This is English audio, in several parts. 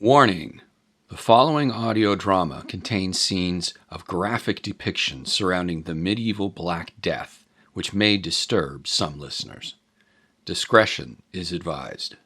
Warning. The following audio drama contains scenes of graphic depictions surrounding the medieval Black Death, which may disturb some listeners. Discretion is advised.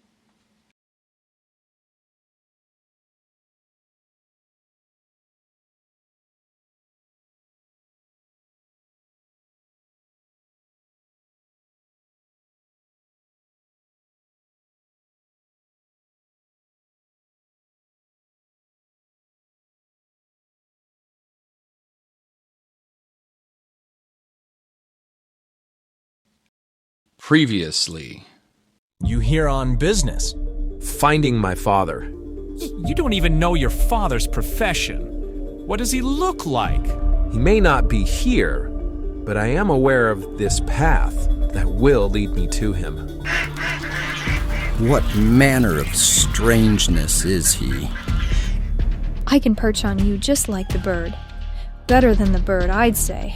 Previously. You here on business? Finding my father. You don't even know your father's profession. What does he look like? He may not be here, but I am aware of this path that will lead me to him. What manner of strangeness is he? I can perch on you just like the bird. Better than the bird, I'd say.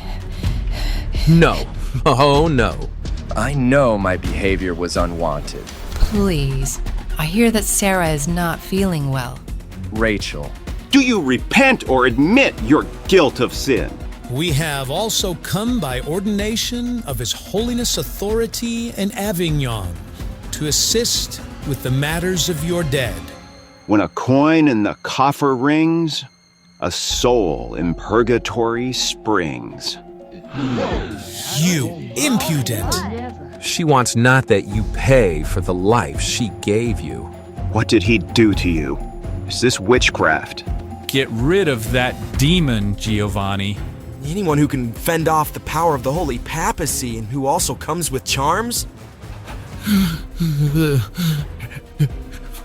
No. Oh, no. I know my behavior was unwanted. Please. I hear that Sarah is not feeling well. Rachel. Do you repent or admit your guilt of sin? We have also come by ordination of His Holiness authority in Avignon to assist with the matters of your dead. When a coin in the coffer rings, a soul in purgatory springs. You impudent! She wants not that you pay for the life she gave you. What did he do to you? Is this witchcraft? Get rid of that demon, Giovanni. Anyone who can fend off the power of the Holy Papacy and who also comes with charms?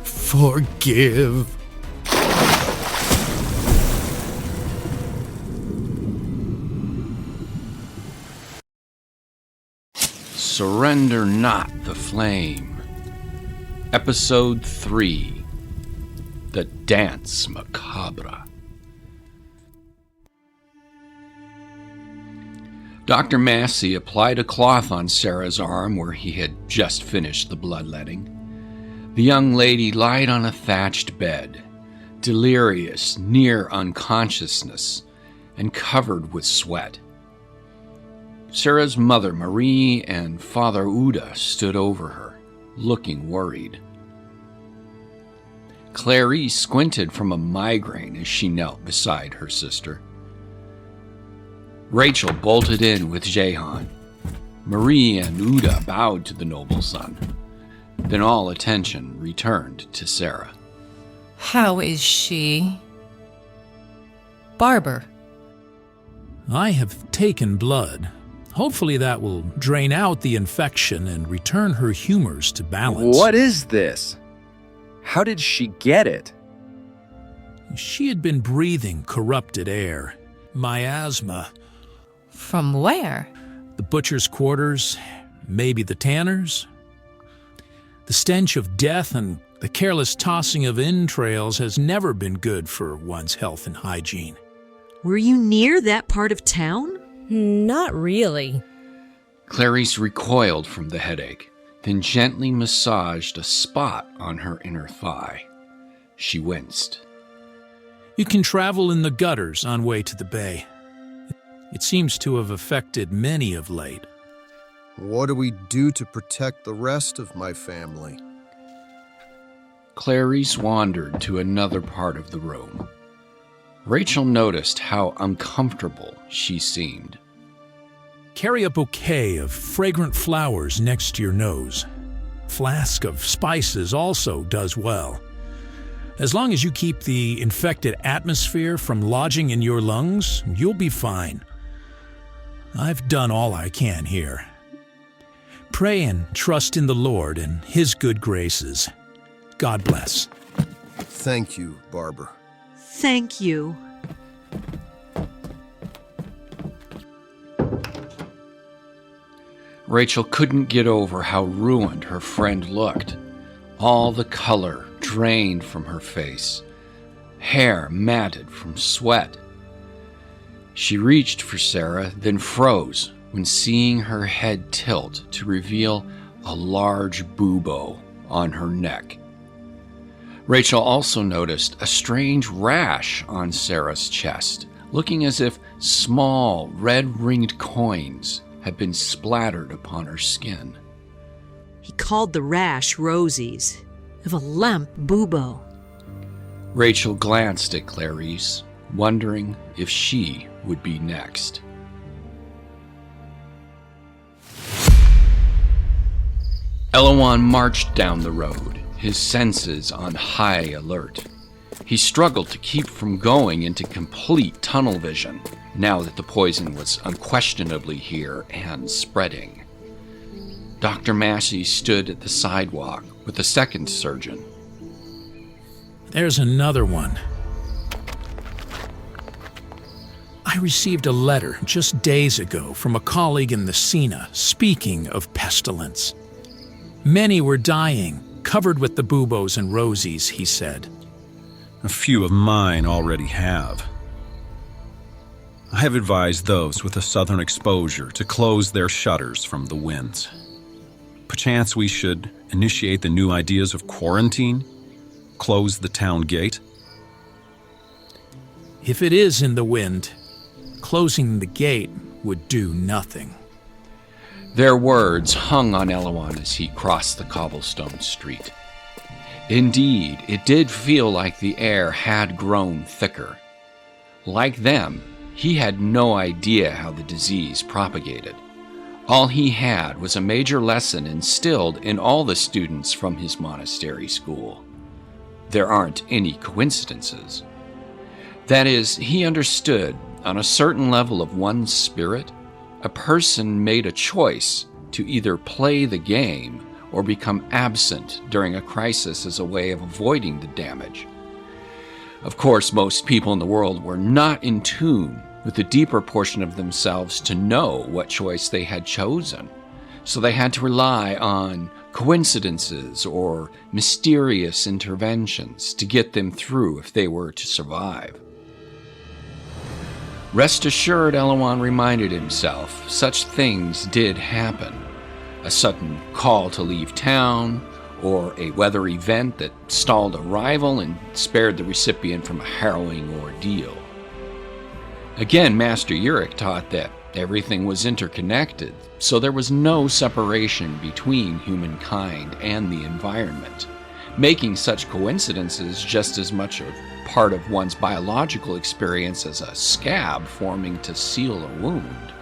Forgive. Surrender Not the Flame. Episode 3. The Dance Macabre. Dr. Massey applied a cloth on Sarah's arm where he had just finished the bloodletting. The young lady lied on a thatched bed, delirious, near unconsciousness, and covered with sweat. Sarah's mother, Marie, and Father Uda stood over her, looking worried. Clarice squinted from a migraine as she knelt beside her sister. Rachel bolted in with Jehan. Marie and Uda bowed to the noble son. Then all attention returned to Sarah. How is she? Barber. I have taken blood. Hopefully that will drain out the infection and return her humors to balance. What is this? How did she get it? She had been breathing corrupted air. Miasma. From where? The butcher's quarters, maybe the tanner's. The stench of death and the careless tossing of entrails has never been good for one's health and hygiene. Were you near that part of town? Not really. Clarice recoiled from the headache, then gently massaged a spot on her inner thigh. She winced. You can travel in the gutters on way to the bay. It seems to have affected many of late. What do we do to protect the rest of my family? Clarice wandered to another part of the room. Rachel noticed how uncomfortable she seemed. Carry a bouquet of fragrant flowers next to your nose. Flask of spices also does well. As long as you keep the infected atmosphere from lodging in your lungs, you'll be fine. I've done all I can here. Pray and trust in the Lord and His good graces. God bless. Thank you, Barber. Thank you. Rachel couldn't get over how ruined her friend looked. All the color drained from her face, hair matted from sweat. She reached for Sarah, then froze when seeing her head tilt to reveal a large bubo on her neck. Rachel also noticed a strange rash on Sarah's chest, looking as if small, red-ringed coins had been splattered upon her skin. He called the rash rosies, of a lamp bubo. Rachel glanced at Clarice, wondering if she would be next. Elouan marched down the road, his senses on high alert. He struggled to keep from going into complete tunnel vision, now that the poison was unquestionably here and spreading. Dr. Massey stood at the sidewalk with the second surgeon. There's another one. I received a letter just days ago from a colleague in the Sena speaking of pestilence. Many were dying, covered with the buboes and rosies, he said. A few of mine already have. I have advised those with a southern exposure to close their shutters from the winds. Perchance we should initiate the new ideas of quarantine, close the town gate. If it is in the wind, closing the gate would do nothing. Their words hung on Elouan as he crossed the cobblestone street. Indeed, it did feel like the air had grown thicker. Like them, he had no idea how the disease propagated. All he had was a major lesson instilled in all the students from his monastery school. There aren't any coincidences. That is, he understood, on a certain level of one's spirit, a person made a choice to either play the game or become absent during a crisis as a way of avoiding the damage. Of course, most people in the world were not in tune with the deeper portion of themselves to know what choice they had chosen, so they had to rely on coincidences or mysterious interventions to get them through if they were to survive. Rest assured, Elouan reminded himself, such things did happen. A sudden call to leave town, or a weather event that stalled arrival and spared the recipient from a harrowing ordeal. Again, Master Uric taught that everything was interconnected, so there was no separation between humankind and the environment, making such coincidences just as much a part of one's biological experience as a scab forming to seal a wound.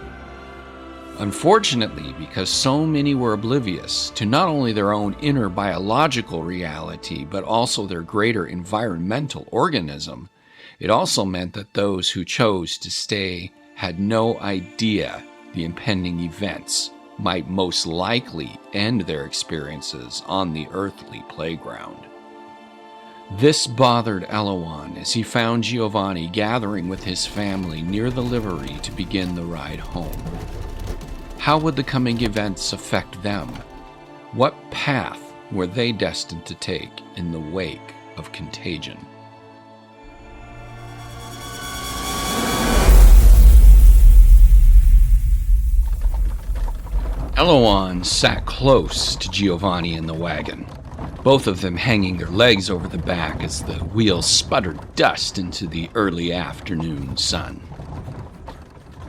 Unfortunately, because so many were oblivious to not only their own inner biological reality, but also their greater environmental organism, it also meant that those who chose to stay had no idea the impending events might most likely end their experiences on the earthly playground. This bothered Elouan as he found Giovanni gathering with his family near the livery to begin the ride home. How would the coming events affect them? What path were they destined to take in the wake of contagion? Elouan sat close to Giovanni in the wagon, both of them hanging their legs over the back as the wheels sputtered dust into the early afternoon sun.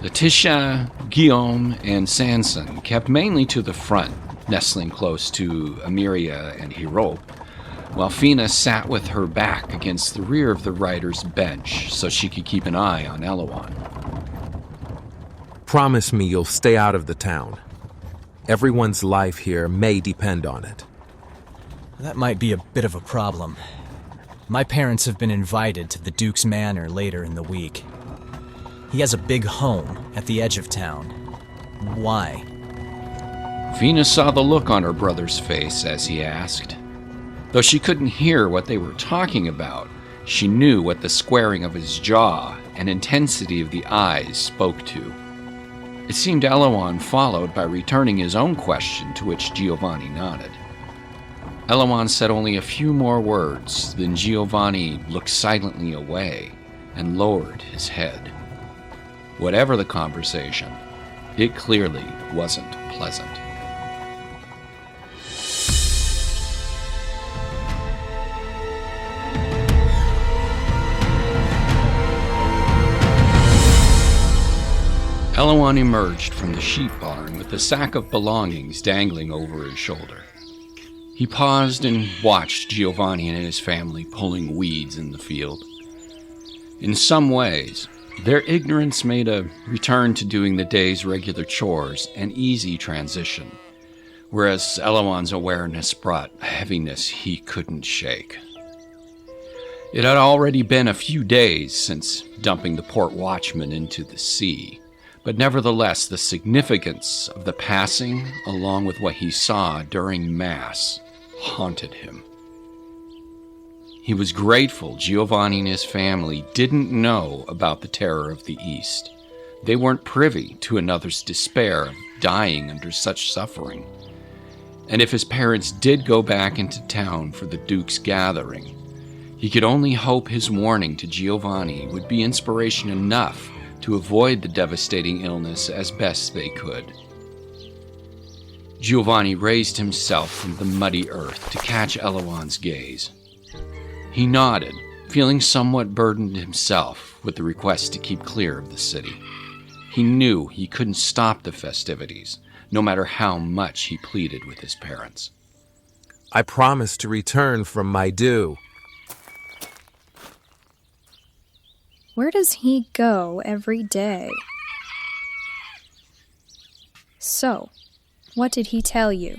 Laetitia, Guillaume, and Sanson kept mainly to the front, nestling close to Amiria and Hero, while Fina sat with her back against the rear of the rider's bench so she could keep an eye on Elouan. Promise me you'll stay out of the town. Everyone's life here may depend on it. That might be a bit of a problem. My parents have been invited to the Duke's Manor later in the week. He has a big home at the edge of town. Why? Fina saw the look on her brother's face as he asked. Though she couldn't hear what they were talking about, she knew what the squaring of his jaw and intensity of the eyes spoke to. It seemed Elouan followed by returning his own question, to which Giovanni nodded. Elouan said only a few more words, then Giovanni looked silently away and lowered his head. Whatever the conversation, it clearly wasn't pleasant. Elouan emerged from the sheep barn with a sack of belongings dangling over his shoulder. He paused and watched Giovanni and his family pulling weeds in the field. In some ways, their ignorance made a return to doing the day's regular chores an easy transition, whereas Elouan's awareness brought a heaviness he couldn't shake. It had already been a few days since dumping the port watchman into the sea, but nevertheless the significance of the passing, along with what he saw during Mass, haunted him. He was grateful Giovanni and his family didn't know about the terror of the East. They weren't privy to another's despair of dying under such suffering. And if his parents did go back into town for the Duke's gathering, he could only hope his warning to Giovanni would be inspiration enough to avoid the devastating illness as best they could. Giovanni raised himself from the muddy earth to catch Elouan's gaze. He nodded, feeling somewhat burdened himself with the request to keep clear of the city. He knew he couldn't stop the festivities, no matter how much he pleaded with his parents. I promise to return from my due. Where does he go every day? So, what did he tell you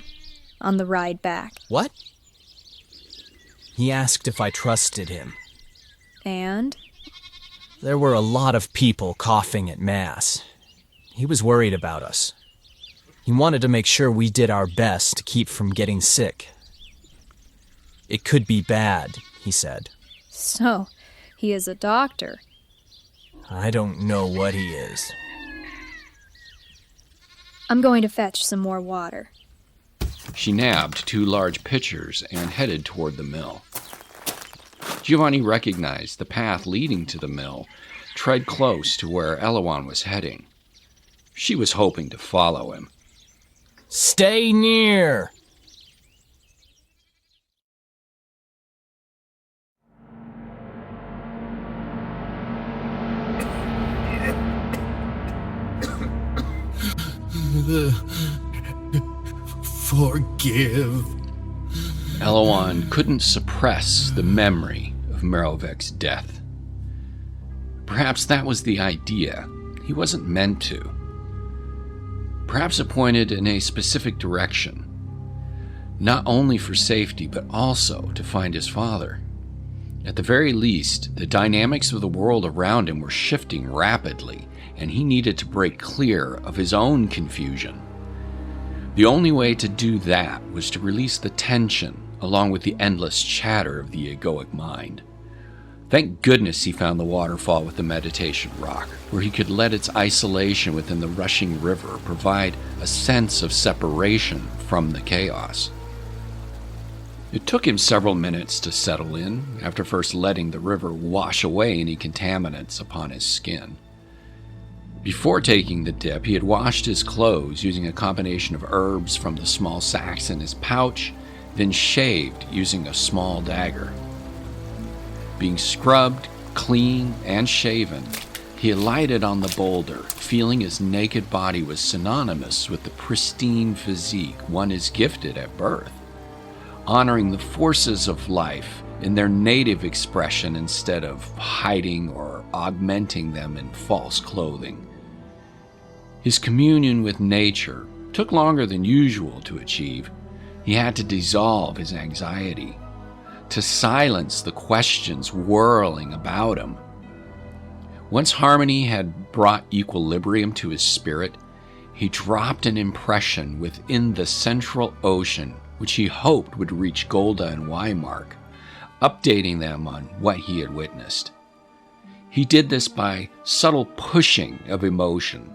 on the ride back? What? He asked if I trusted him. And? There were a lot of people coughing at Mass. He was worried about us. He wanted to make sure we did our best to keep from getting sick. It could be bad, he said. So, he is a doctor. I don't know what he is. I'm going to fetch some more water. She nabbed 2 large pitchers and headed toward the mill. Giovanni recognized the path leading to the mill, tread close to where Elouan was heading. She was hoping to follow him. Stay near! Forgive. Elouan couldn't suppress the memory of Merovec's death. Perhaps that was the idea. He wasn't meant to. Perhaps it pointed in a specific direction, not only for safety, but also to find his father. At the very least, the dynamics of the world around him were shifting rapidly, and he needed to break clear of his own confusion. The only way to do that was to release the tension along with the endless chatter of the egoic mind. Thank goodness he found the waterfall with the meditation rock, where he could let its isolation within the rushing river provide a sense of separation from the chaos. It took him several minutes to settle in, after first letting the river wash away any contaminants upon his skin. Before taking the dip, he had washed his clothes using a combination of herbs from the small sacks in his pouch, then shaved using a small dagger. Being scrubbed, clean, and shaven, he alighted on the boulder, feeling his naked body was synonymous with the pristine physique one is gifted at birth, honoring the forces of life in their native expression instead of hiding or augmenting them in false clothing. His communion with nature took longer than usual to achieve. He had to dissolve his anxiety, to silence the questions whirling about him. Once harmony had brought equilibrium to his spirit, he dropped an impression within the central ocean, which he hoped would reach Golda and Weimark, updating them on what he had witnessed. He did this by subtle pushing of emotion.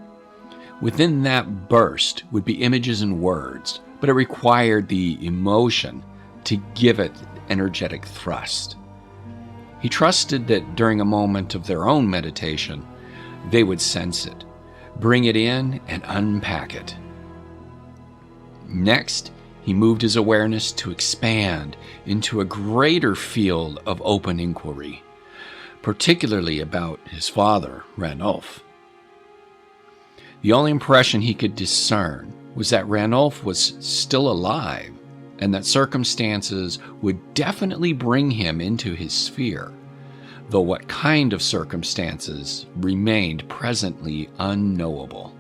Within that burst would be images and words, but it required the emotion to give it energetic thrust. He trusted that during a moment of their own meditation, they would sense it, bring it in, and unpack it. Next, he moved his awareness to expand into a greater field of open inquiry, particularly about his father, Ranulf. The only impression he could discern was that Ranulph was still alive, and that circumstances would definitely bring him into his sphere, though what kind of circumstances remained presently unknowable.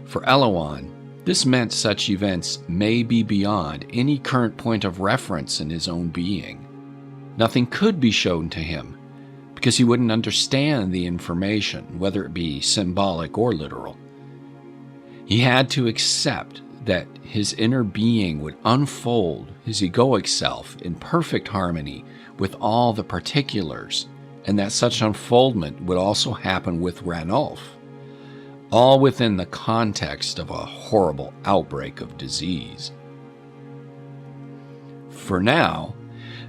For Elouan, this meant such events may be beyond any current point of reference in his own being. Nothing could be shown to him, because he wouldn't understand the information, whether it be symbolic or literal. He had to accept that his inner being would unfold his egoic self in perfect harmony with all the particulars, and that such unfoldment would also happen with Ranulph, all within the context of a horrible outbreak of disease. For now,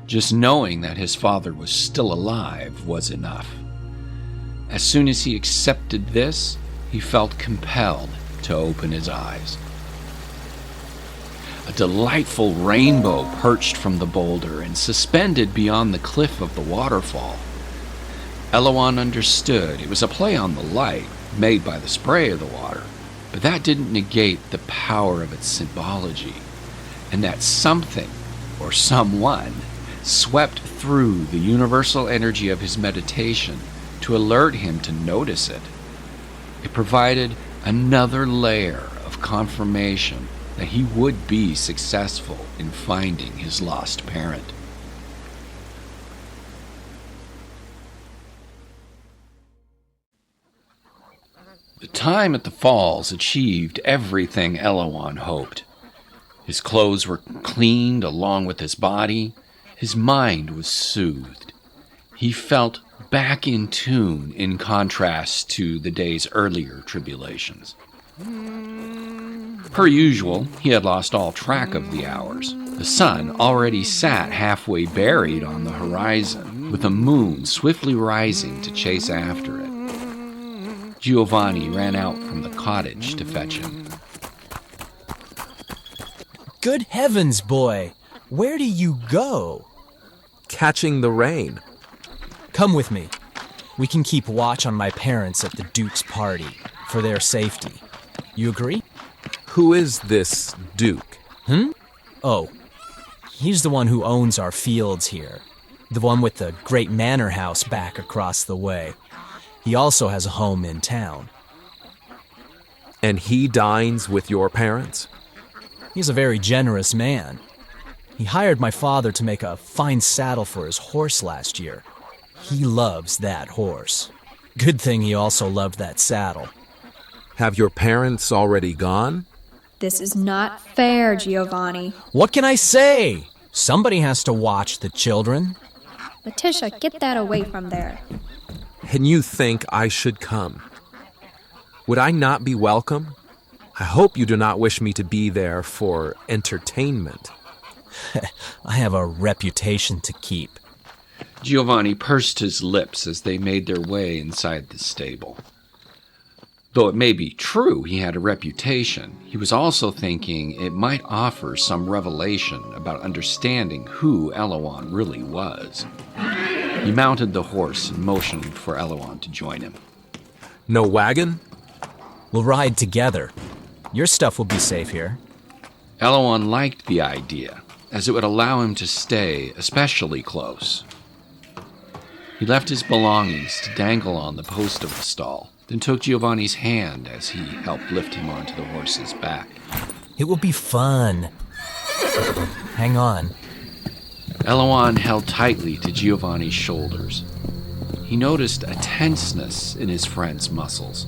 just knowing that his father was still alive was enough. As soon as he accepted this, he felt compelled to open his eyes. A delightful rainbow perched from the boulder and suspended beyond the cliff of the waterfall. Elouan understood it was a play on the light made by the spray of the water, but that didn't negate the power of its symbology, and that something, or someone, swept through the universal energy of his meditation to alert him to notice it. It provided another layer of confirmation that he would be successful in finding his lost parent. The time at the falls achieved everything Elouan hoped. His clothes were cleaned along with his body. His mind was soothed. He felt back in tune in contrast to the day's earlier tribulations. Per usual, he had lost all track of the hours. The sun already sat halfway buried on the horizon, with the moon swiftly rising to chase after it. Giovanni ran out from the cottage to fetch him. Good heavens, boy! Where do you go? Catching the rain. Come with me. We can keep watch on my parents at the Duke's party, for their safety. You agree? Who is this Duke? Oh, he's the one who owns our fields here. The one with the great manor house back across the way. He also has a home in town. And he dines with your parents? He's a very generous man. He hired my father to make a fine saddle for his horse last year. He loves that horse. Good thing he also loved that saddle. Have your parents already gone? This is not fair, Giovanni. What can I say? Somebody has to watch the children. Letitia, get that away from there. And you think I should come? Would I not be welcome? I hope you do not wish me to be there for entertainment. I have a reputation to keep. Giovanni pursed his lips as they made their way inside the stable. Though it may be true he had a reputation, he was also thinking it might offer some revelation about understanding who Elouan really was. He mounted the horse and motioned for Elouan to join him. No wagon? We'll ride together. Your stuff will be safe here. Elouan liked the idea, as it would allow him to stay especially close. He left his belongings to dangle on the post of the stall, then took Giovanni's hand as he helped lift him onto the horse's back. It will be fun. Hang on. Elouan held tightly to Giovanni's shoulders. He noticed a tenseness in his friend's muscles,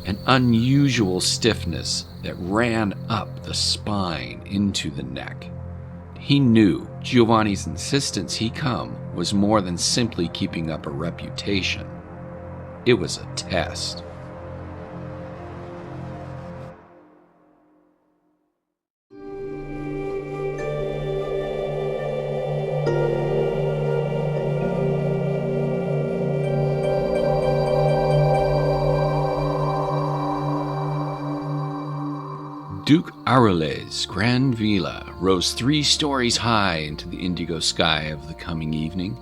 an unusual stiffness that ran up the spine into the neck. He knew Giovanni's insistence he come was more than simply keeping up a reputation. It was a test. Duke Arule's grand villa rose 3 stories high into the indigo sky of the coming evening,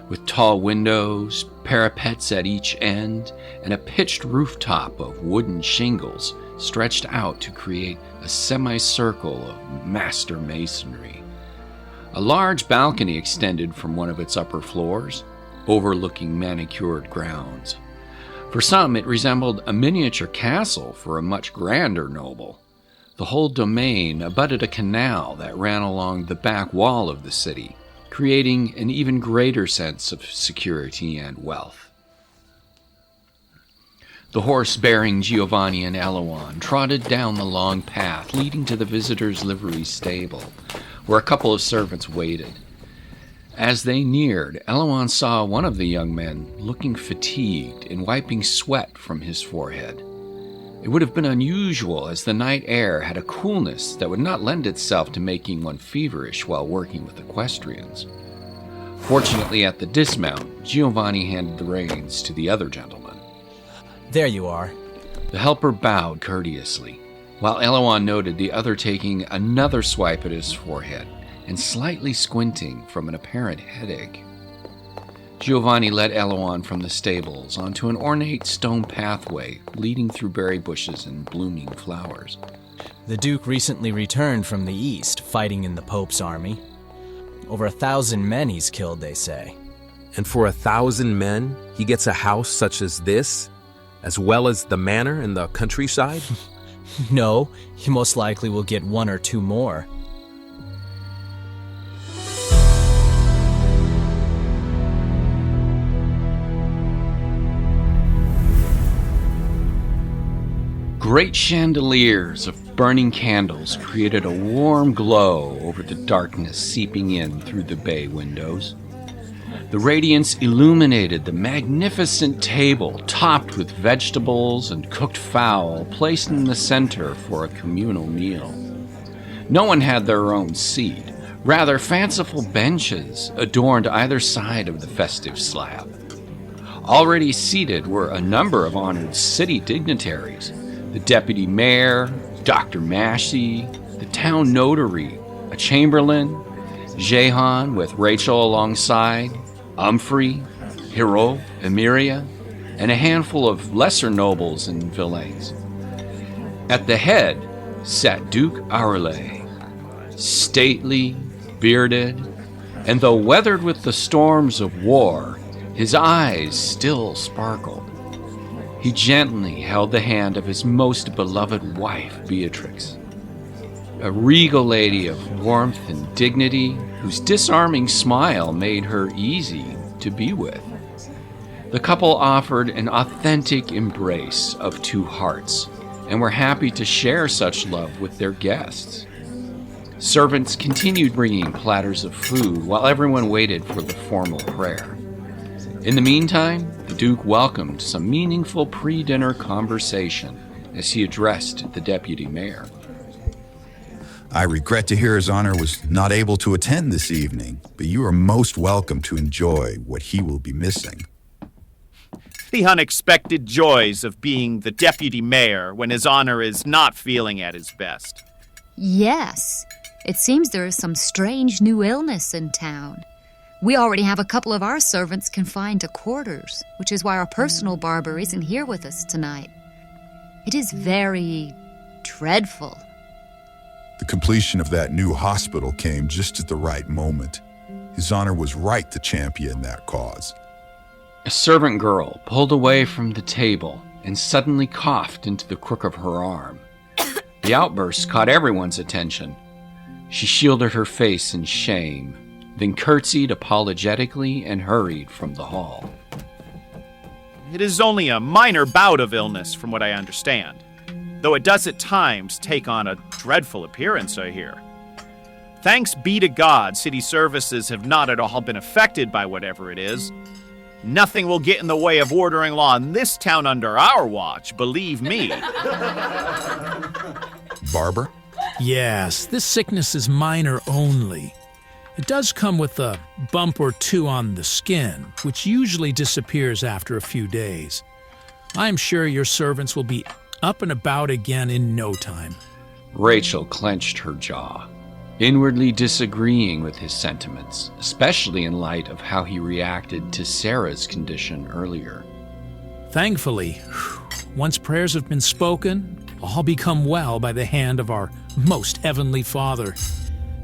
with tall windows, parapets at each end, and a pitched rooftop of wooden shingles stretched out to create a semicircle of master masonry. A large balcony extended from one of its upper floors, overlooking manicured grounds. For some, it resembled a miniature castle for a much grander noble. The whole domain abutted a canal that ran along the back wall of the city, creating an even greater sense of security and wealth. The horse bearing Giovanni and Elouan trotted down the long path leading to the visitors' livery stable, where a couple of servants waited. As they neared, Elouan saw one of the young men looking fatigued and wiping sweat from his forehead. It would have been unusual, as the night air had a coolness that would not lend itself to making one feverish while working with equestrians. Fortunately, at the dismount, Giovanni handed the reins to the other gentleman. There you are. The helper bowed courteously, while Elouan noted the other taking another swipe at his forehead and slightly squinting from an apparent headache. Giovanni led Elouan from the stables onto an ornate stone pathway leading through berry bushes and blooming flowers. The Duke recently returned from the east, fighting in the Pope's army. Over 1,000 men he's killed, they say. And for 1,000 men, he gets a house such as this, as well as the manor in the countryside? No, he most likely will get 1 or 2 more. Great chandeliers of burning candles created a warm glow over the darkness seeping in through the bay windows. The radiance illuminated the magnificent table topped with vegetables and cooked fowl placed in the center for a communal meal. No one had their own seat. Rather, fanciful benches adorned either side of the festive slab. Already seated were a number of honored city dignitaries: the deputy mayor, Dr. Massey, the town notary, a chamberlain, Jehan with Rachel alongside, Humphrey, Hero, Emiria, and a handful of lesser nobles and villeins. At the head sat Duke Aurele, stately, bearded, and though weathered with the storms of war, his eyes still sparkled. He gently held the hand of his most beloved wife, Beatrix, a regal lady of warmth and dignity whose disarming smile made her easy to be with. The couple offered an authentic embrace of 2 hearts and were happy to share such love with their guests. Servants continued bringing platters of food while everyone waited for the formal prayer. In the meantime, the Duke welcomed some meaningful pre-dinner conversation as he addressed the deputy mayor. I regret to hear His Honor was not able to attend this evening, but you are most welcome to enjoy what he will be missing. The unexpected joys of being the deputy mayor when His Honor is not feeling at his best. Yes, it seems there is some strange new illness in town. We already have a couple of our servants confined to quarters, which is why our personal barber isn't here with us tonight. It is very dreadful. The completion of that new hospital came just at the right moment. His Honor was right to champion that cause. A servant girl pulled away from the table and suddenly coughed into the crook of her arm. The outburst caught everyone's attention. She shielded her face in shame, then curtsied apologetically and hurried from the hall. It is only a minor bout of illness, from what I understand, though it does at times take on a dreadful appearance, I hear. Thanks be to God, city services have not at all been affected by whatever it is. Nothing will get in the way of ordering law in this town under our watch, believe me. Barber? Yes, this sickness is minor only. It does come with a bump or 2 on the skin, which usually disappears after a few days. I'm sure your servants will be up and about again in no time. Rachel clenched her jaw. inwardly disagreeing with his sentiments, especially in light of how he reacted to Sarah's condition earlier. Thankfully, once prayers have been spoken, all become well by the hand of our most heavenly Father.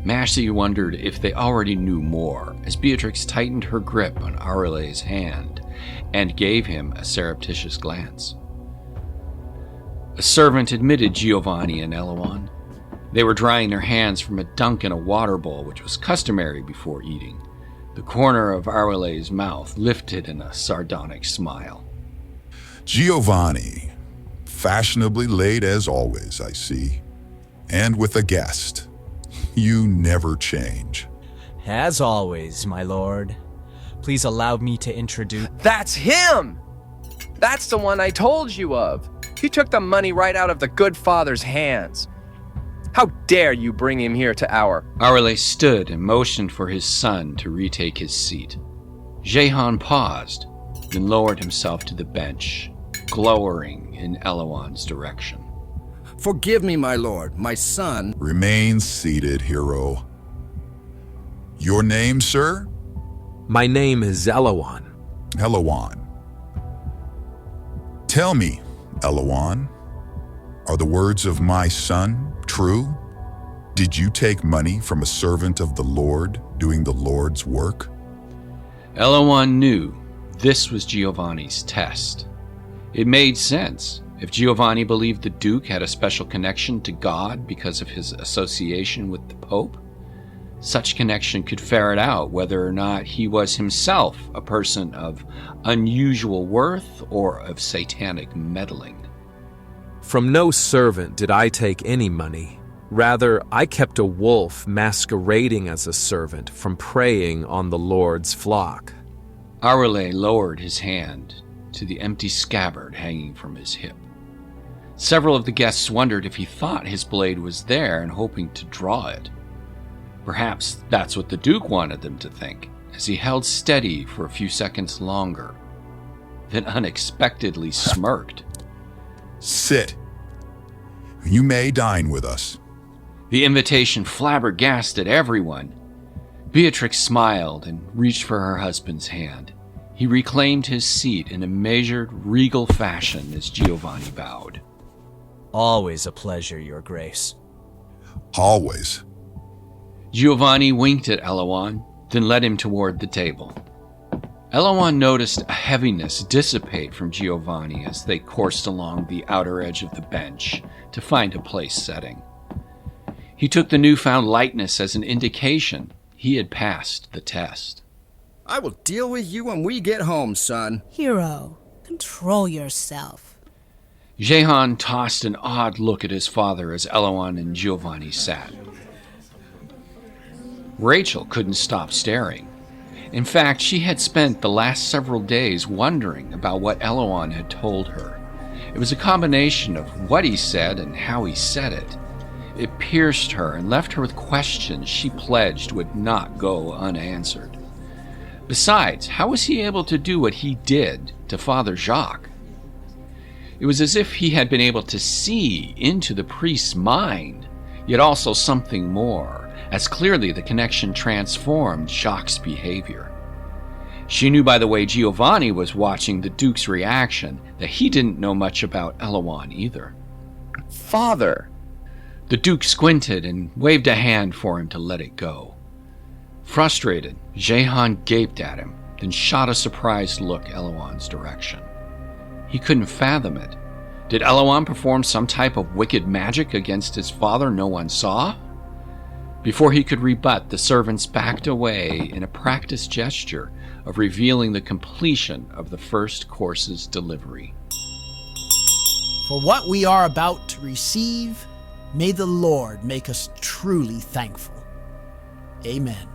Massey wondered if they already knew more, as Beatrix tightened her grip on Aurelé's hand and gave him a surreptitious glance. A servant admitted Giovanni and Elouan. They were drying their hands from a dunk in a water bowl, which was customary before eating. The corner of Aurelé's mouth lifted in a sardonic smile. Giovanni, fashionably late as always, I see. And with a guest. You never change. As always, my lord. Please allow me to introduce... That's him! That's the one I told you of. He took the money right out of the good father's hands. How dare you bring him here to our... Aurélé stood and motioned for his son to retake his seat. Jehan paused, then lowered himself to the bench, glowering in Elouan's direction. Forgive me, my lord, my son... Remain seated, hero. Your name, sir? My name is Elouan. Elouan. Tell me, Elouan, are the words of my son true? Did you take money from a servant of the Lord doing the Lord's work? Elouan knew this was Giovanni's test. It made sense. If Giovanni believed the Duke had a special connection to God because of his association with the Pope, such connection could ferret out whether or not he was himself a person of unusual worth or of satanic meddling. From no servant did I take any money. Rather, I kept a wolf masquerading as a servant from preying on the Lord's flock. Aurélé lowered his hand to the empty scabbard hanging from his hip. Several of the guests wondered if he thought his blade was there and hoping to draw it. Perhaps that's what the Duke wanted them to think, as he held steady for a few seconds longer, then unexpectedly smirked. Sit. You may dine with us. The invitation flabbergasted everyone. Beatrix smiled and reached for her husband's hand. He reclaimed his seat in a measured, regal fashion as Giovanni bowed. Always a pleasure, Your Grace. Always. Giovanni winked at Elouan, then led him toward the table. Elouan noticed a heaviness dissipate from Giovanni as they coursed along the outer edge of the bench to find a place setting. He took the newfound lightness as an indication he had passed the test. I will deal with you when we get home, son. Hero, control yourself. Jehan tossed an odd look at his father as Elouan and Giovanni sat. Rachel couldn't stop staring. In fact, she had spent the last several days wondering about what Elouan had told her. It was a combination of what he said and how he said it. It pierced her and left her with questions she pledged would not go unanswered. Besides, how was he able to do what he did to Father Jacques? It was as if he had been able to see into the priest's mind, yet also something more, as clearly the connection transformed Jacques' behavior. She knew by the way Giovanni was watching the Duke's reaction that he didn't know much about Elouan either. Father! The Duke squinted and waved a hand for him to let it go. Frustrated, Jehan gaped at him, then shot a surprised look Elouan's direction. He couldn't fathom it. Did Elouan perform some type of wicked magic against his father no one saw? Before he could rebut, the servants backed away in a practiced gesture of revealing the completion of the first course's delivery. For what we are about to receive, may the Lord make us truly thankful. Amen.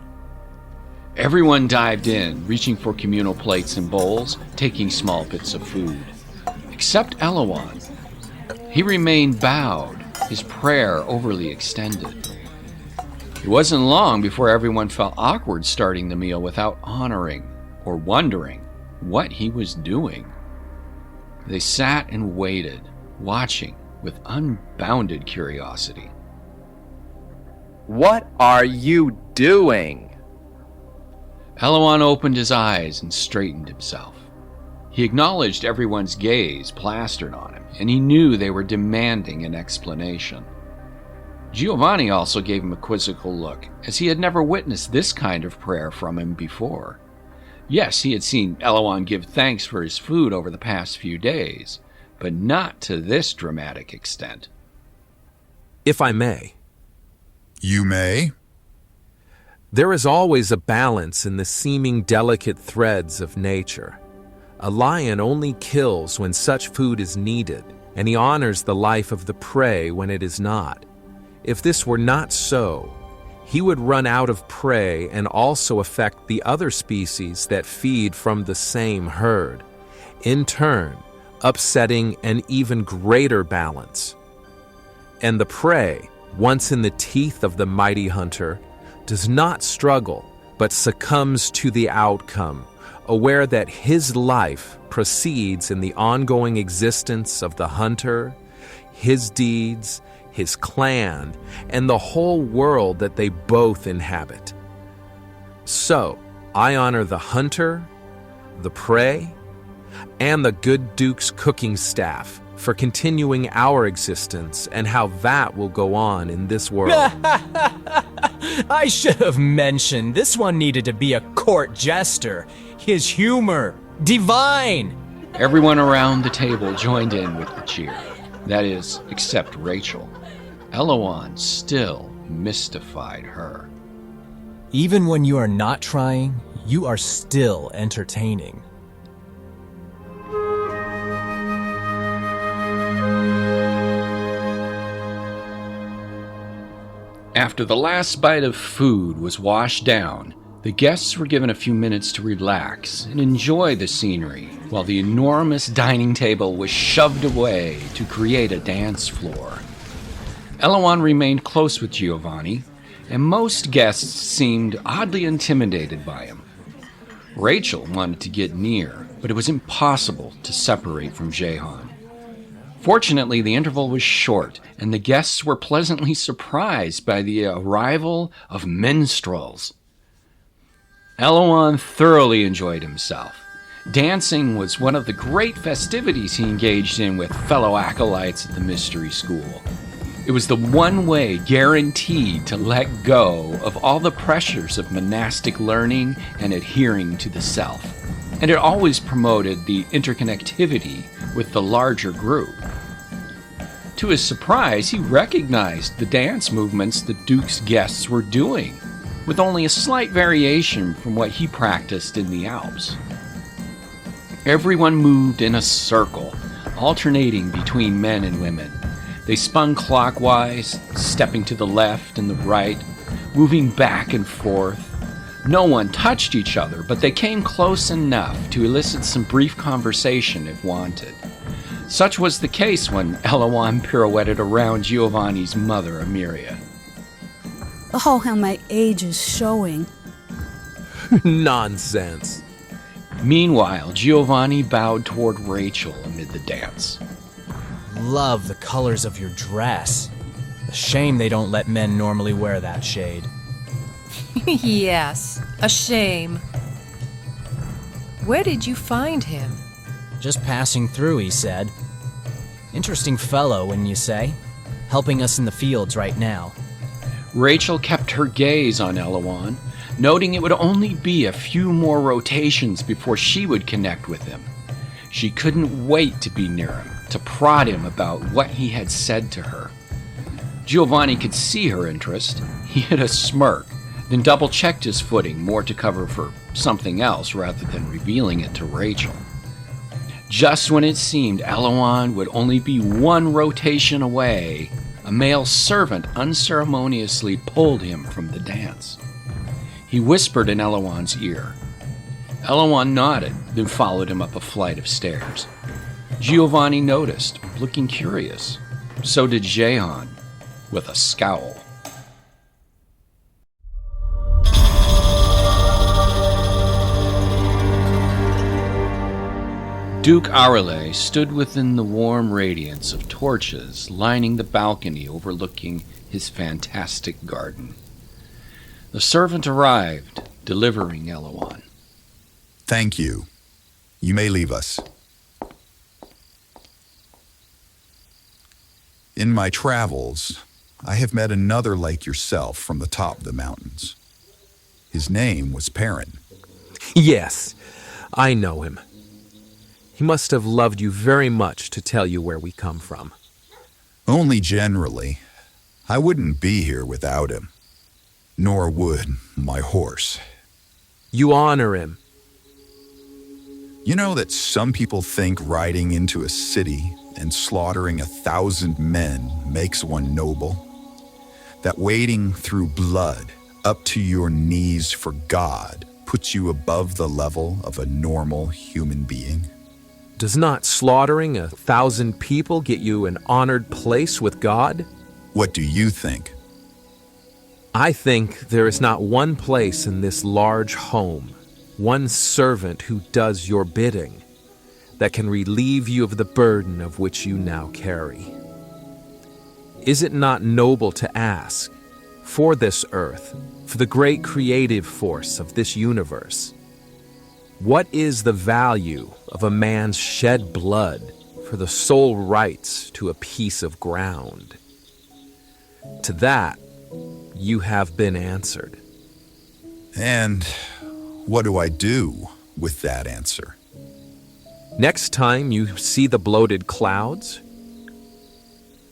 Everyone dived in, reaching for communal plates and bowls, taking small bits of food. Except Elouan. He remained bowed, his prayer overly extended. It wasn't long before everyone felt awkward starting the meal without honoring or wondering what he was doing. They sat and waited, watching with unbounded curiosity. What are you doing? Elouan opened his eyes and straightened himself. He acknowledged everyone's gaze plastered on him, and he knew they were demanding an explanation. Giovanni also gave him a quizzical look, as he had never witnessed this kind of prayer from him before. Yes, he had seen Elouan give thanks for his food over the past few days, but not to this dramatic extent. If I may. You may. There is always a balance in the seeming delicate threads of nature. A lion only kills when such food is needed, and he honors the life of the prey when it is not. If this were not so, he would run out of prey and also affect the other species that feed from the same herd, in turn, upsetting an even greater balance. And the prey, once in the teeth of the mighty hunter, does not struggle, but succumbs to the outcome, aware that his life proceeds in the ongoing existence of the hunter, his deeds, his clan, and the whole world that they both inhabit. So, I honor the hunter, the prey, and the good Duke's cooking staff for continuing our existence and how that will go on in this world. I should have mentioned this one needed to be a court jester. His humor, divine! Everyone around the table joined in with the cheer. That is, except Rachel. Elouan still mystified her. Even when you are not trying, you are still entertaining. After the last bite of food was washed down, the guests were given a few minutes to relax and enjoy the scenery while the enormous dining table was shoved away to create a dance floor. Elouan remained close with Giovanni, and most guests seemed oddly intimidated by him. Rachel wanted to get near, but it was impossible to separate from Jehan. Fortunately, the interval was short, and the guests were pleasantly surprised by the arrival of minstrels. Elouan thoroughly enjoyed himself. Dancing was one of the great festivities he engaged in with fellow acolytes at the mystery school. It was the one way guaranteed to let go of all the pressures of monastic learning and adhering to the self, and it always promoted the interconnectivity with the larger group. To his surprise, he recognized the dance movements the Duke's guests were doing, with only a slight variation from what he practiced in the Alps. Everyone moved in a circle, alternating between men and women. They spun clockwise, stepping to the left and the right, moving back and forth. No one touched each other, but they came close enough to elicit some brief conversation if wanted. Such was the case when Elouan pirouetted around Giovanni's mother, Emiria. Oh, how my age is showing. Nonsense. Meanwhile, Giovanni bowed toward Rachel amid the dance. Love the colors of your dress. A shame they don't let men normally wear that shade. Yes, a shame. Where did you find him? Just passing through, he said. Interesting fellow, wouldn't you say? Helping us in the fields right now. Rachel kept her gaze on Elouan, noting it would only be a few more rotations before she would connect with him. She couldn't wait to be near him, to prod him about what he had said to her. Giovanni could see her interest. He hid a smirk, then double-checked his footing, more to cover for something else rather than revealing it to Rachel. Just when it seemed Elouan would only be one rotation away, a male servant unceremoniously pulled him from the dance. He whispered in Elouan's ear. Elouan nodded, then followed him up a flight of stairs. Giovanni noticed, looking curious. So did Jehan, with a scowl. Duke Aurele stood within the warm radiance of torches lining the balcony overlooking his fantastic garden. The servant arrived, delivering Elouan. Thank you. You may leave us. In my travels, I have met another like yourself from the top of the mountains. His name was Perrin. Yes, I know him. He must have loved you very much to tell you where we come from. Only generally. I wouldn't be here without him. Nor would my horse. You honor him. You know that some people think riding into a city and slaughtering 1,000 men makes one noble? That wading through blood up to your knees for God puts you above the level of a normal human being? Does not slaughtering 1,000 people get you an honored place with God? What do you think? I think there is not one place in this large home, one servant who does your bidding, that can relieve you of the burden of which you now carry. Is it not noble to ask, for this earth, for the great creative force of this universe, what is the value of a man's shed blood for the sole rights to a piece of ground? To that, you have been answered. And what do I do with that answer? Next time you see the bloated clouds,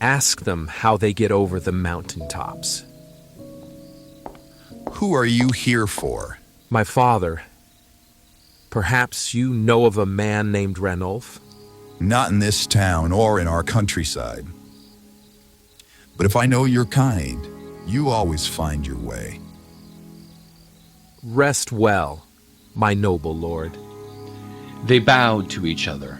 ask them how they get over the mountaintops. Who are you here for? My father. Perhaps you know of a man named Ranulph? Not in this town or in our countryside. But if I know your kind, you always find your way. Rest well, my noble lord. They bowed to each other.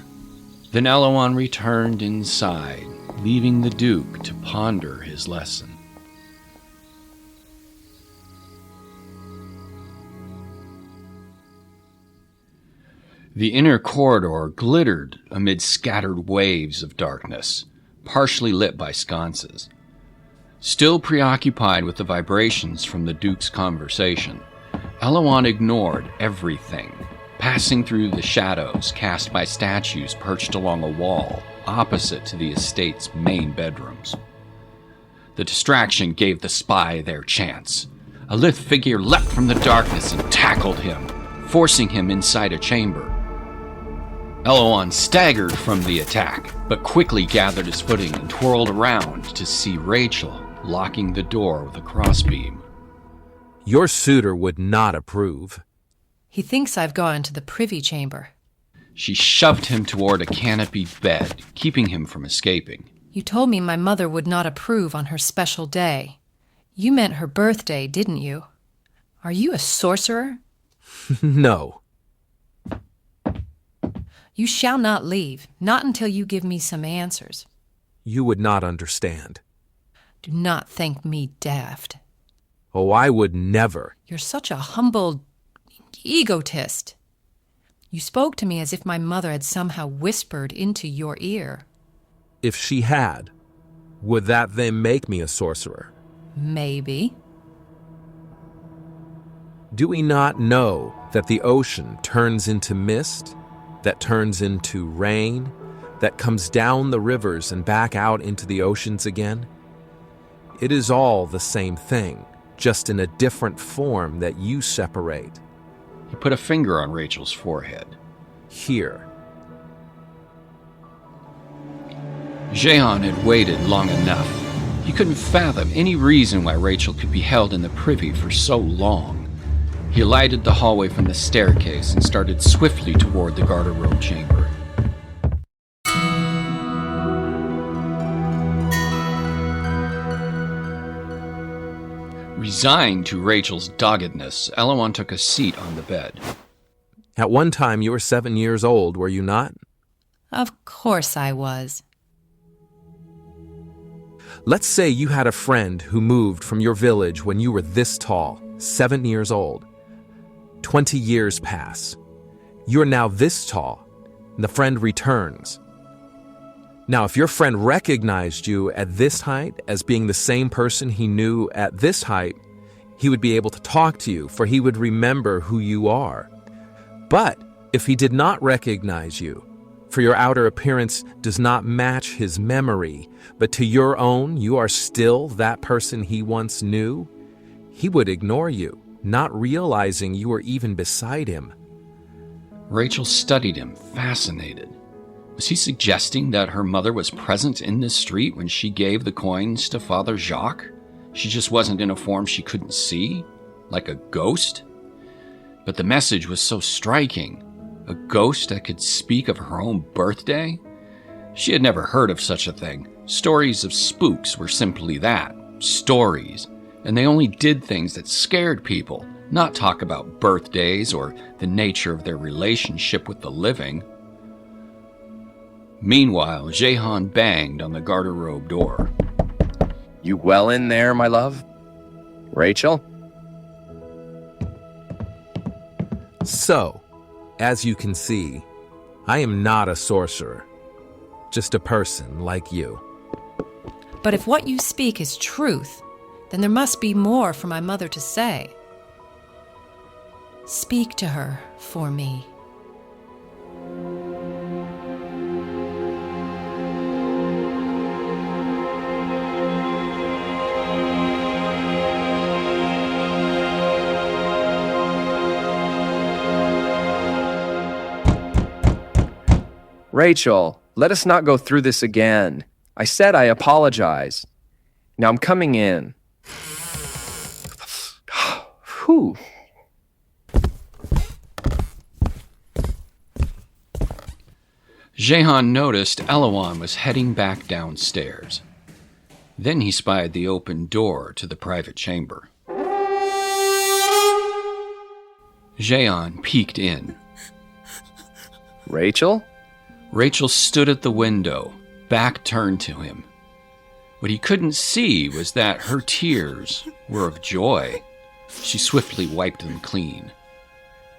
Then Elouan returned inside, leaving the Duke to ponder his lesson. The inner corridor glittered amid scattered waves of darkness, partially lit by sconces. Still preoccupied with the vibrations from the Duke's conversation, Elouan ignored everything, passing through the shadows cast by statues perched along a wall opposite to the estate's main bedrooms. The distraction gave the spy their chance. A lithe figure leapt from the darkness and tackled him, forcing him inside a chamber. Elouan staggered from the attack, but quickly gathered his footing and twirled around to see Rachel locking the door with a crossbeam. Your suitor would not approve. He thinks I've gone to the privy chamber. She shoved him toward a canopied bed, keeping him from escaping. You told me my mother would not approve on her special day. You meant her birthday, didn't you? Are you a sorcerer? No. You shall not leave, not until you give me some answers. You would not understand. Do not think me daft. Oh, I would never. You're such a humble egotist. You spoke to me as if my mother had somehow whispered into your ear. If she had, would that then make me a sorcerer? Maybe. Do we not know that the ocean turns into mist, that turns into rain, that comes down the rivers and back out into the oceans again? It is all the same thing, just in a different form that you separate. He put a finger on Rachel's forehead. Here. Jehan had waited long enough. He couldn't fathom any reason why Rachel could be held in the privy for so long. He alighted the hallway from the staircase and started swiftly toward the garderobe chamber. Resigned to Rachel's doggedness, Elouan took a seat on the bed. At one time you were 7 years old, were you not? Of course I was. Let's say you had a friend who moved from your village when you were this tall, 7 years old. 20 years pass. You're now this tall, The friend returns. Now, if your friend recognized you at this height as being the same person he knew at this height, he would be able to talk to you, for he would remember who you are. But if he did not recognize you, for your outer appearance does not match his memory, but to your own you are still that person he once knew, he would ignore you, not realizing you were even beside him. Rachel studied him, fascinated. Was he suggesting that her mother was present in this street when she gave the coins to Father Jacques? She just wasn't in a form she couldn't see? Like a ghost? But the message was so striking. A ghost that could speak of her own birthday? She had never heard of such a thing. Stories of spooks were simply that, stories. And they only did things that scared people, not talk about birthdays or the nature of their relationship with the living. Meanwhile, Jehan banged on the garderobe door. You well in there, my love? Rachel? So, as you can see, I am not a sorcerer, just a person like you. But if what you speak is truth, then there must be more for my mother to say. Speak to her for me. Rachel, let us not go through this again. I said I apologize. Now I'm coming in. Whew. Jehan noticed Elouan was heading back downstairs. Then he spied the open door to the private chamber. Jehan peeked in. Rachel? Rachel stood at the window, back turned to him. What he couldn't see was that her tears were of joy. She swiftly wiped them clean.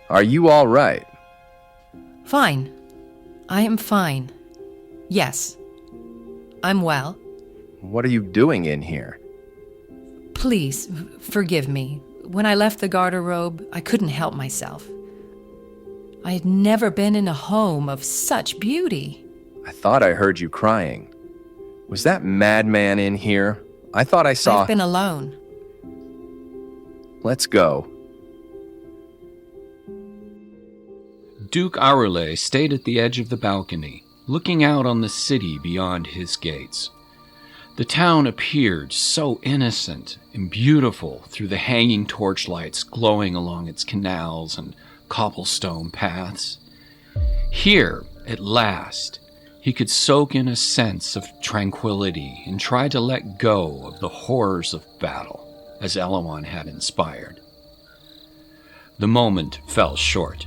Are you all right? Fine. I am fine. Yes. I'm well. What are you doing in here? Please, forgive me. When I left the garderobe, I couldn't help myself. I had never been in a home of such beauty. I thought I heard you crying. Was that madman in here? I thought I saw... I've been alone. Let's go. Duke Aurele stayed at the edge of the balcony, looking out on the city beyond his gates. The town appeared so innocent and beautiful through the hanging torchlights glowing along its canals and cobblestone paths. Here, at last, he could soak in a sense of tranquility and try to let go of the horrors of battle, as Elouan had inspired. The moment fell short.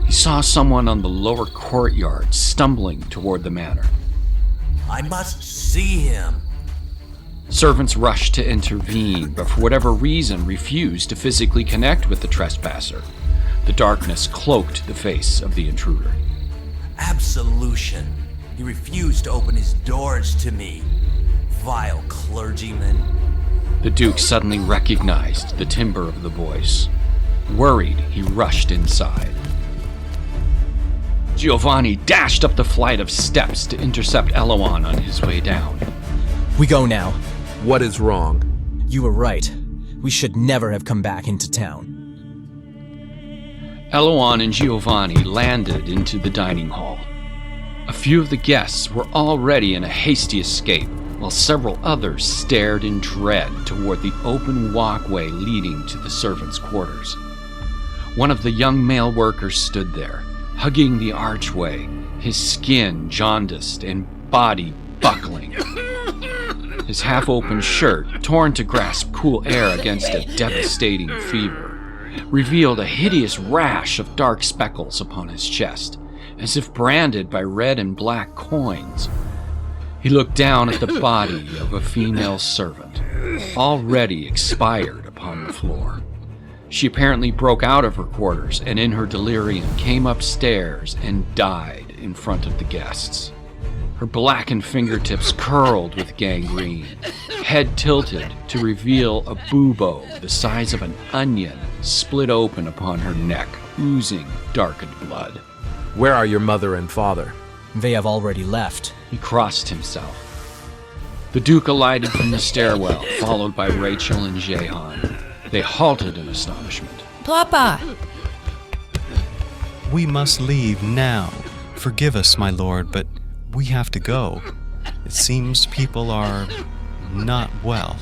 He saw someone on the lower courtyard stumbling toward the manor. I must see him. Servants rushed to intervene, but for whatever reason refused to physically connect with the trespasser. The darkness cloaked the face of the intruder. Absolution. He refused to open his doors to me. Vile clergyman. The Duke suddenly recognized the timbre of the voice. Worried, he rushed inside. Giovanni dashed up the flight of steps to intercept Elouan on his way down. We go now. What is wrong? You were right. We should never have come back into town. Elouan and Giovanni landed into the dining hall. A few of the guests were already in a hasty escape, while several others stared in dread toward the open walkway leading to the servants' quarters. One of the young male workers stood there, hugging the archway, his skin jaundiced and body buckling. His half-open shirt, torn to grasp cool air against a devastating fever, revealed a hideous rash of dark speckles upon his chest, as if branded by red and black coins. He looked down at the body of a female servant, already expired upon the floor. She apparently broke out of her quarters and in her delirium came upstairs and died in front of the guests. Her blackened fingertips curled with gangrene, head tilted to reveal a bubo the size of an onion split open upon her neck, oozing darkened blood. Where are your mother and father? They have already left. He crossed himself. The Duke alighted from the stairwell, followed by Rachel and Jehan. They halted in astonishment. Papa! We must leave now. Forgive us, my lord, but we have to go. It seems people are not well.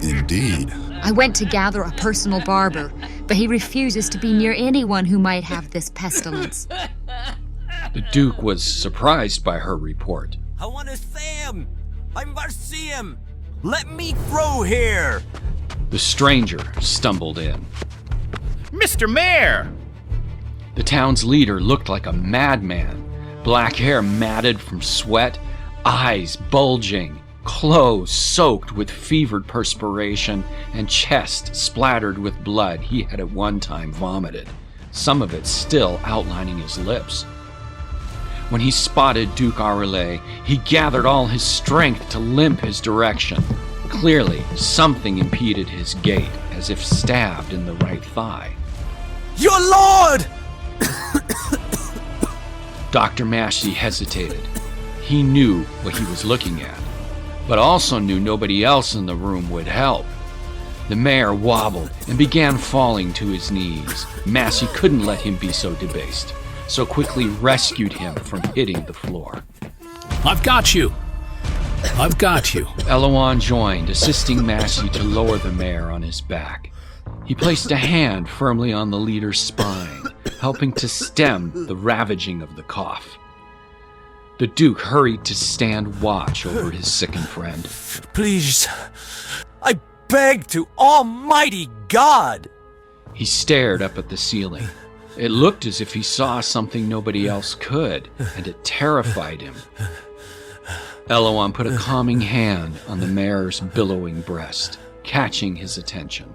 Indeed. I went to gather a personal barber, but he refuses to be near anyone who might have this pestilence. The Duke was surprised by her report. I want to see him! I must see him! Let me through here! The stranger stumbled in. Mr. Mayor! The town's leader looked like a madman. Black hair matted from sweat, eyes bulging, clothes soaked with fevered perspiration, and chest splattered with blood he had at one time vomited, some of it still outlining his lips. When he spotted Duke Aurelé, he gathered all his strength to limp his direction. Clearly, something impeded his gait, as if stabbed in the right thigh. Your lord! Dr. Massey hesitated. He knew what he was looking at, but also knew nobody else in the room would help. The mayor wobbled and began falling to his knees. Massey couldn't let him be so debased, so quickly rescued him from hitting the floor. I've got you. I've got you. Elouan joined, assisting Massey to lower the mayor on his back. He placed a hand firmly on the leader's spine, helping to stem the ravaging of the cough. The Duke hurried to stand watch over his sickened friend. Please, I beg to Almighty God! He stared up at the ceiling. It looked as if he saw something nobody else could, and it terrified him. Elouan put a calming hand on the mayor's billowing breast, catching his attention.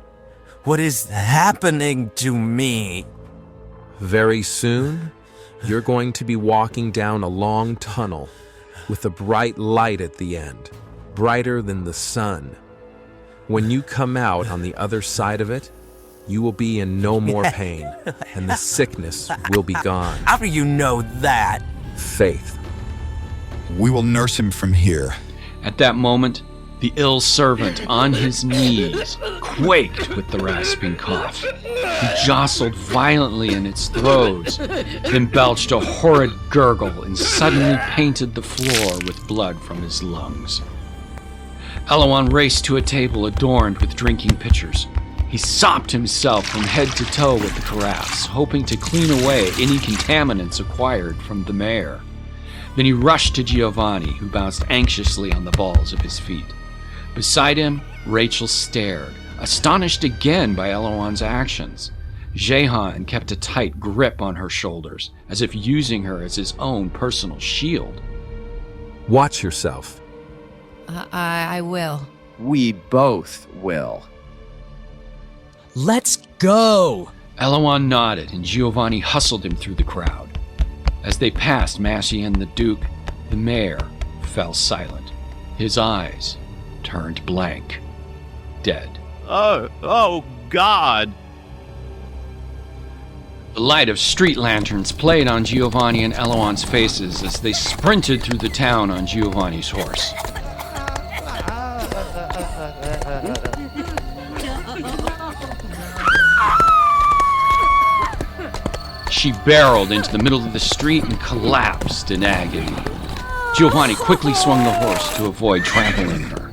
What is happening to me? Very soon, you're going to be walking down a long tunnel with a bright light at the end, brighter than the sun. When you come out on the other side of it, you will be in no more pain, and the sickness will be gone. How do you know that? Faith. We will nurse him from here. At that moment, the ill servant on his knees quaked with the rasping cough. He jostled violently in its throes, then belched a horrid gurgle and suddenly painted the floor with blood from his lungs. Elouan raced to a table adorned with drinking pitchers. He sopped himself from head to toe with the carafes, hoping to clean away any contaminants acquired from the mayor. Then he rushed to Giovanni, who bounced anxiously on the balls of his feet. Beside him, Rachel stared, astonished again by Elouan's actions. Jehan kept a tight grip on her shoulders, as if using her as his own personal shield. Watch yourself. I will. We both will. Let's go! Elouan nodded, and Giovanni hustled him through the crowd. As they passed Massey and the Duke, the mayor fell silent. His eyes turned blank, dead. Oh, God! The light of street lanterns played on Giovanni and Elouan's faces as they sprinted through the town on Giovanni's horse. She barreled into the middle of the street and collapsed in agony. Giovanni quickly swung the horse to avoid trampling her.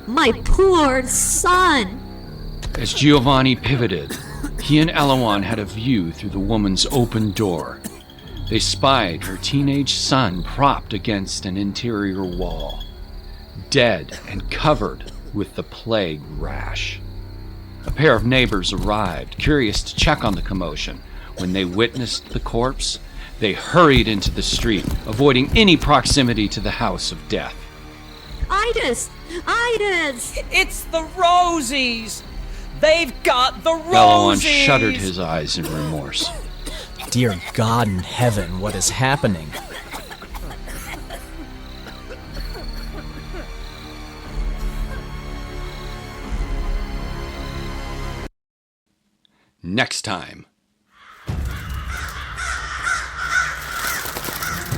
My poor son! As Giovanni pivoted, he and Elouan had a view through the woman's open door. They spied her teenage son propped against an interior wall, dead and covered with the plague rash. A pair of neighbors arrived, curious to check on the commotion. When they witnessed the corpse, they hurried into the street, avoiding any proximity to the house of death. Idas! It's the Rosies! They've got the Elouan roses! shuttered his eyes in remorse. Dear God in heaven, what is happening? Next time.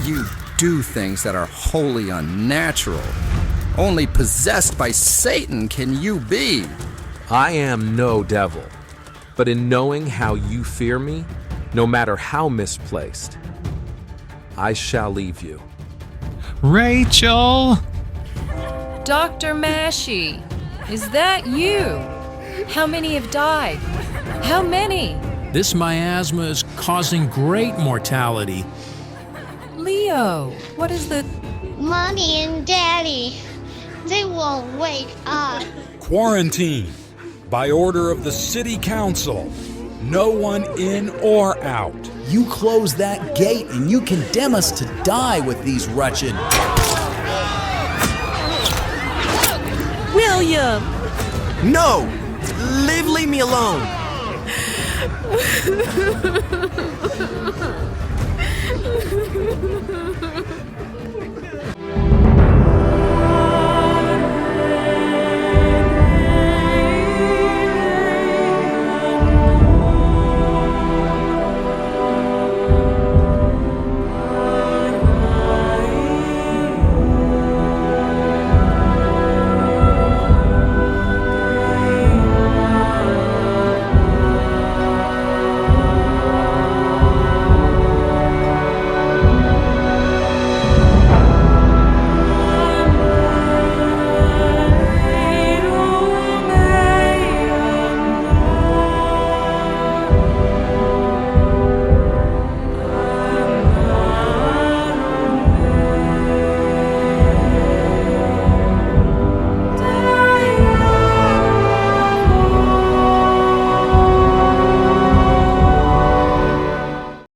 You do things that are wholly unnatural. Only possessed by Satan can you be. I am no devil, but in knowing how you fear me, no matter how misplaced, I shall leave you. Rachel! Dr. Mashi, is that you? How many have died? How many? This miasma is causing great mortality. Leo, what is the... Mommy and Daddy, they won't wake up. Quarantine by order of the City Council. No one in or out. You close that gate and you condemn us to die with these wretched... William! No! Leave me alone!